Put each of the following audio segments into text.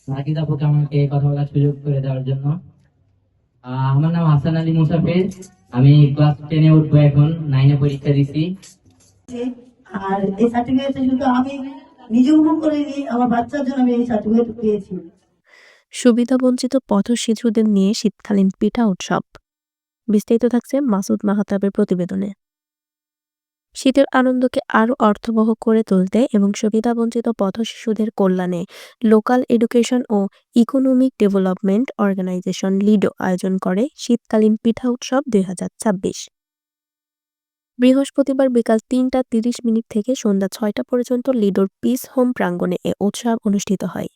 রাকিব আপুকে আমাকে কথা বলার সুযোগ করে দেওয়ার জন্য। আমার নাম হাসান আলী মুসাফির। আমি ক্লাস 10-এ উঠবো, এখন 9-এ পরীক্ষা দিছি। আর এই সার্টিফিকেটটা শুধু আমি নিজে উপভোগ করিনি, আমার বাচ্চার জন্য আমি এই সার্টিফিকেট পেয়েছি। সুবিধাবঞ্চিত পথশিশুদের নিয়ে শীতকালীন পিঠা উৎসব। বিস্তারিত থাকছে মাসুদ মাহতাবের প্রতিবেদনে। শীতের আনন্দকে আরও অর্থবহ করে তুলতে এবং সুবিধাবঞ্চিত পথশিশুদের কল্যাণে লোকাল এডুকেশন ও ইকোনমিক ডেভেলপমেন্ট অর্গানাইজেশন লিডো আয়োজন করে শীতকালীন পিঠা উৎসব 2026। বৃহস্পতিবার বিকাল 3:30 থেকে সন্ধ্যা 6টা পর্যন্ত লিডোর পিস হোম প্রাঙ্গণে এ উৎসব অনুষ্ঠিত হয়।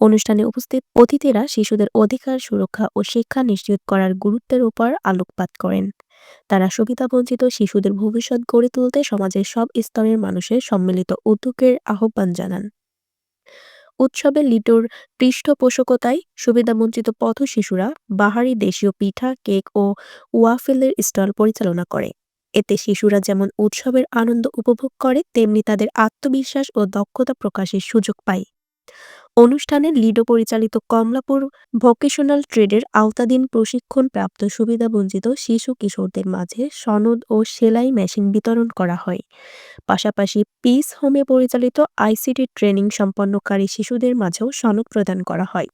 অনুষ্ঠানে উপস্থিত অতিথিরা শিশুদের অধিকার সুরক্ষা ও শিক্ষা নিশ্চিত করার গুরুত্বের উপর আলোকপাত করেন। তারা সুবিধাবঞ্চিত শিশুদের ভবিষ্যৎ গড়ে তুলতে সমাজের সব স্তরের মানুষের সম্মিলিত উদ্যোগের আহ্বান জানান। উৎসবে লিডোর পৃষ্ঠপোষকতায় সুবিধাবঞ্চিত পথশিশুরা বাহারি দেশীয় পিঠা, কেক ও ওয়াফেলের স্টল পরিচালনা করে। এতে শিশুরা যেমন উৎসবের আনন্দ উপভোগ করে, তেমনি তাদের আত্মবিশ্বাস ও দক্ষতা প্রকাশের সুযোগ পায়। অনুষ্ঠানে লিডো পরিচালিত কমলাপুর ভোকেশনাল ট্রেডের আওতাধীন প্রশিক্ষণপ্রাপ্ত সুবিধাবঞ্চিত শিশু কিশোরদের মাঝে সনদ ও সেলাই মেশিন বিতরণ করা হয়। পাশাপাশি পিস হোমে পরিচালিত আইসিটি ট্রেনিং সম্পন্নকারী শিশুদের মাঝেও সনদ প্রদান করা হয়।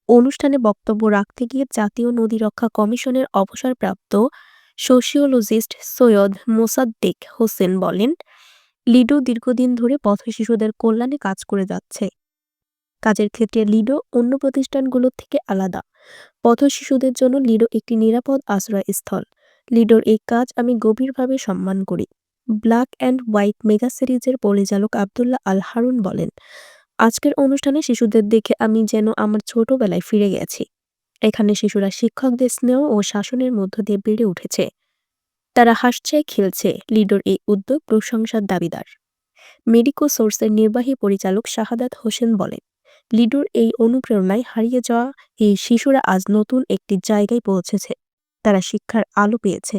অনুষ্ঠানে বক্তব্য রাখতে গিয়ে জাতীয় নদী রক্ষা কমিশনের অবসরপ্রাপ্ত সোশিওলজিস্ট সৈয়দ মোসাদ্দেক হোসেন বলেন, লিডো দীর্ঘদিন ধরে পথশিশুদের কল্যাণে কাজ করে যাচ্ছে। কাজের ক্ষেত্রে লিডো অন্য প্রতিষ্ঠানগুলোর থেকে আলাদা। পথশিশুদের জন্য লিডো একটি নিরাপদ আশ্রয়স্থল। লিডোর এই কাজ আমি গভীরভাবে সম্মান করি। ব্ল্যাক অ্যান্ড হোয়াইট মেগা সিরিজের পরিচালক আব্দুল্লাহ আল হারুন বলেন, আজকের অনুষ্ঠানে শিশুদের দেখে আমি যেন আমার ছোটবেলায় ফিরে গেছি। এখানে শিশুরা শিক্ষকদের স্নেহ ও শাসনের মধ্য দিয়ে বেড়ে উঠেছে। তারা হাসছে, খেলছে। লিডোর এই উদ্যোগ প্রশংসার দাবিদার। মেডিকো সোর্সের নির্বাহী পরিচালক শাহাদাত হোসেন বলেন, লিডোর এই অনুপ্রেরণায় হারিয়ে যাওয়া এই শিশুরা আজ নতুন একটি জায়গায় পৌঁছেছে। তারা শিক্ষার আলো পেয়েছে।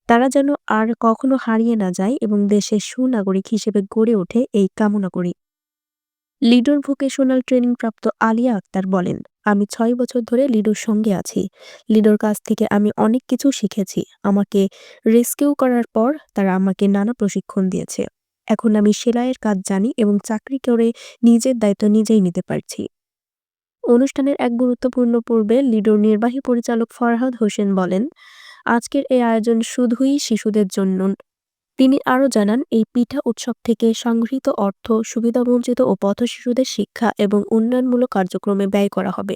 তারা যেন আর কখনো হারিয়ে না যায় এবং দেশের সুনাগরিক হিসেবে গড়ে ওঠে, এই কামনা করি। লিডোর ভোকেশনাল ট্রেনিং প্রাপ্ত আলিয়া আক্তার বলেন, আমি 6 বছর ধরে লিডোর সঙ্গে আছি। লিডোর কাছ থেকে আমি অনেক কিছু শিখেছি। আমাকে রেস্কিউ করার পর তারা আমাকে নানা প্রশিক্ষণ দিয়েছে। এখন আমি সেলাইয়ের কাজ জানি এবং চাকরি করে নিজের দায়িত্ব নিজেই নিতে পারছি। অনুষ্ঠানের এক গুরুত্বপূর্ণ পর্বে লিডোর নির্বাহী পরিচালক ফরহাদ হোসেন বলেন, আজকের এই আয়োজন শুধুই শিশুদের জন্য। তিনি আরও জানান, এই পিঠা উৎসব থেকে সংগৃহীত অর্থ সুবিধাবঞ্চিত ও পথশিশুদের শিক্ষা এবং উন্নয়নমূলক কার্যক্রমে ব্যয় করা হবে।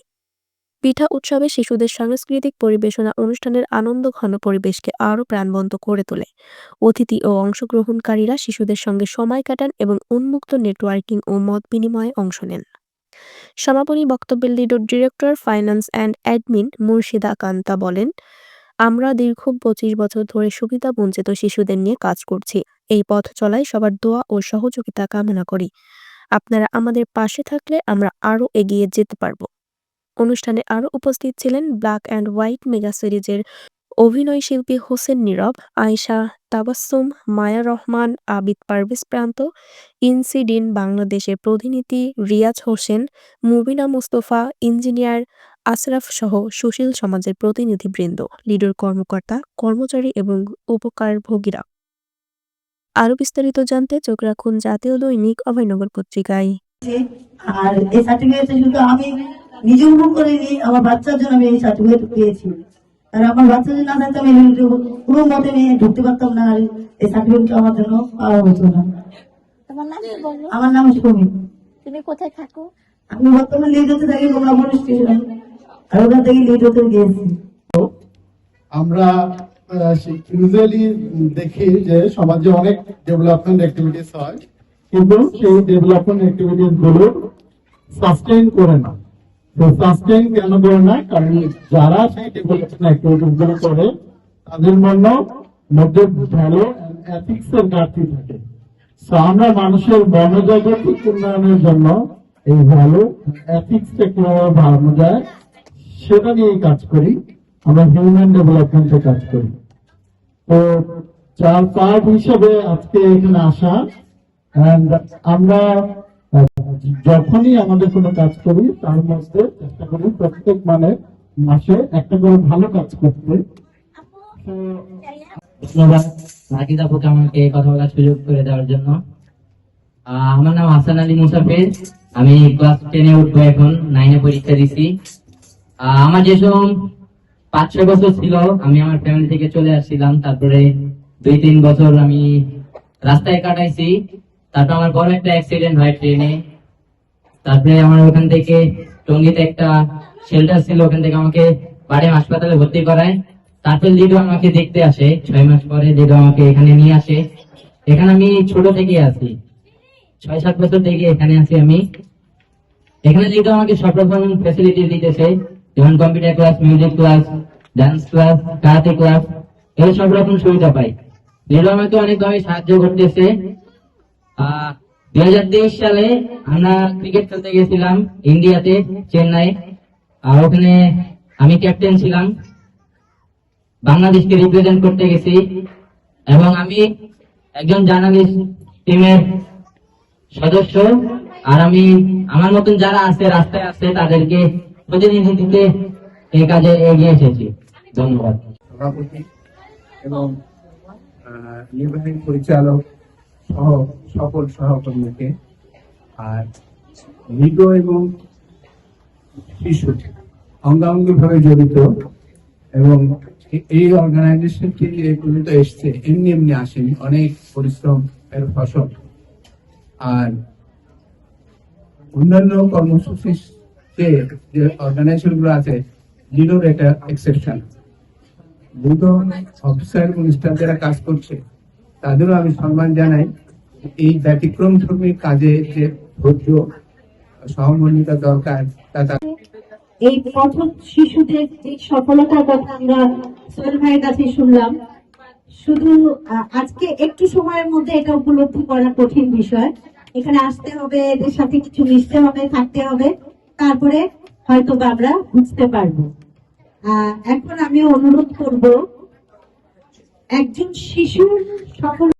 পিঠা উৎসবে শিশুদের সাংস্কৃতিক পরিবেশনা অনুষ্ঠানের আনন্দঘন পরিবেশকে আরও প্রাণবন্ত করে তোলে। অতিথি ও অংশগ্রহণকারীরা শিশুদের সঙ্গে সময় কাটান এবং উন্মুক্ত নেটওয়ার্কিং ও মত বিনিময়ে অংশ নেন। সমাপনী বক্তব্যে লিডোর ডিরেক্টর ফাইন্যান্স অ্যান্ড অ্যাডমিন মুর্শিদা কান্তা বলেন, আমরা দীর্ঘ 25 বছর ধরে সুবিধাবঞ্চিত শিশুদের নিয়ে কাজ করছি। এই পথ চলায় সবার দোয়া ও সহযোগিতা কামনা করি। আপনারা আমাদের পাশে থাকলে আমরা আরও এগিয়ে যেতে পারব। অনুষ্ঠানে আরও উপস্থিত ছিলেন ব্ল্যাক অ্যান্ড হোয়াইট মেগা সিরিজের অভিনয়শিল্পী হোসেন নীরব, আয়েশা তাবাসসুম, মায়া রহমান, আবিদ পারভেজ প্রান্ত, ইনসিডিন বাংলাদেশের প্রতিনিধি রিয়াজ হোসেন, মুবিনা মোস্তফা, ইঞ্জিনিয়ার আশরাফ সহ সুশীল সমাজের প্রতিনিধিবৃন্দ, লিডোর কর্মকর্তা, কর্মচারী এবং উপকারভোগীরা। আরও বিস্তারিত জানতে চোখ রাখুন জাতীয় দৈনিক অভয়নগর পত্রিকায়। আর এই সার্টিফিকেটটা শুধু আমি নিজে উপভোগ করিনি, আমার বাচ্চার জন্য আমি এই সার্টিফিকেট পেয়েছি। আর আমার বাচ্চা যদি না থাকতো আমি কোনো মতে নিয়ে ঢুকতে পারতাম না। আর এই সার্টিফিকেটটা আমার জন্য পাওয়া হতো না। তোমার নাম কি বললো? আমার নাম সুমি। তুমি কোথায় থাকো? আমি বর্তমানে লিড হতে থাকি কমলাপুর স্টেশন, আর ওখান থেকে লিড হতে গিয়েছি। আমরা ইউজুয়ালি দেখি যে সমাজে অনেক ডেভেলপমেন্ট অ্যাক্টিভিটিস হয়, কিন্তু সেই ডেভেলপমেন্ট অ্যাক্টিভিটিস গুলো সাস্টেইন করে না। তো সাস্টেইন কেন করে না? কারণ যারা সেই ডেভেলপমেন্ট অ্যাক্টিভিটিস গুলো করে তাদের মধ্যে ভ্যালু এন্ড এথিক্স এর ঘাটতি থাকে। তো আমরা মানুষের মনোজাগতিক উন্নয়নের জন্য এই ভ্যালু এথিক্সটা কিভাবে বাড়ানো যায় সেটা নিয়ে কাজ করি। আমরা হিউম্যান ডেভেলপমেন্টে কাজ করি। তো যার পার্ট হিসেবে আজকে এখানে আসা। And আমরা যখনই আমাদের কোনো কাজ করি তার মধ্যে চেষ্টা করি প্রত্যেক মাসে একটা করে ভালো কাজ করতে। তো ধন্যবাদ রাকিব আপুকে আমাকে কথা বলার সুযোগ করে দেওয়ার জন্য। আমার নাম হাসান আলী মুসাফির, আমি ক্লাস 10-এ উঠবো এখন, 9-এ পরীক্ষা দিছি। আমার যেসব 5-6 বছর ছিল আমি আমার ফ্যামিলি থেকে চলে আসছিলাম, তারপরে 2-3 বছর আমি রাস্তায় কাটাইছি। তারপর আমার বড় একটা অ্যাক্সিডেন্ট হয় ট্রেনে। তারপরে আমার ওখান থেকে টঙ্গীতে একটা শেল্টার ছিল, ওখান থেকে আমাকে বাড়ি হাসপাতালে ভর্তি করায়। তারপর লিডো আমাকে দেখতে আসে, 6 মাস পরে লিডো আমাকে এখানে নিয়ে আসে। এখানে আমি ছোট থেকে আছি, 6-7 বছর থেকে এখানে আছি আমি। এখানে লিডো আমাকে সব রকম ফ্যাসিলিটি দিতেছে, যেমন computer class, music class, dance class, karate class, এই সব রকম সুবিধা পাই। লিডো আমাকে অনেকভাবে সাহায্য করতেছে। 2023 সালে আমরা ক্রিকেট খেলতে গেছিলাম ইন্ডিয়াতে, চেন্নাই। আর ওখানে আমি ক্যাপ্টেন ছিলাম, বাংলাদেশকে রিপ্রেজেন্ট করতে গেছি। এবং আমি একজন জার্নালিস্ট টিমের সদস্য। আর আমি আমার মতন যারা আছে রাস্তায় আছে তাদেরকে প্রতিনিধি দিতে এই কাজে এগিয়ে এসেছি। ধন্যবাদ। সভাপতি এবং নির্বাহী পরিচালক সহ সকল সহকর্মীকে, আর লিডো এবং শিশু অঙ্গাঙ্গিভাবে জড়িত এবং এই অর্গানাইজেশনটি এই পর্যন্ত এসছে এমনি এমনি আসেনি, অনেক পরিশ্রম এর ফসল। আর অন্যান্য কর্মসূচি যে অর্গানাইজেশন গুলো আছে, লিডোর একটা এক্সেপশন। লিডো অফিসার এবং স্টাফ যারা কাজ করছে তাদেরও আমি সম্মান জানাই। এই ব্যতিক্রম ধর্মী কাজে যে ধৈর্য সহমর্মিতা দরকার তা এই প্রথম শিশুদের এই সফলতার কথা আমরা সোহেল ভাইয়ের কাছে শুনলাম। শুধু আজকে একটু সময়ের মধ্যে এটা উপলব্ধি করা কঠিন বিষয়। এখানে আসতে হবে, এদের সাথে কিছু মিশতে হবে, থাকতে হবে, তারপরে হয়তো আমরা বুঝতে পারবো। এখন আমি অনুরোধ করব একজন শিশুর সফল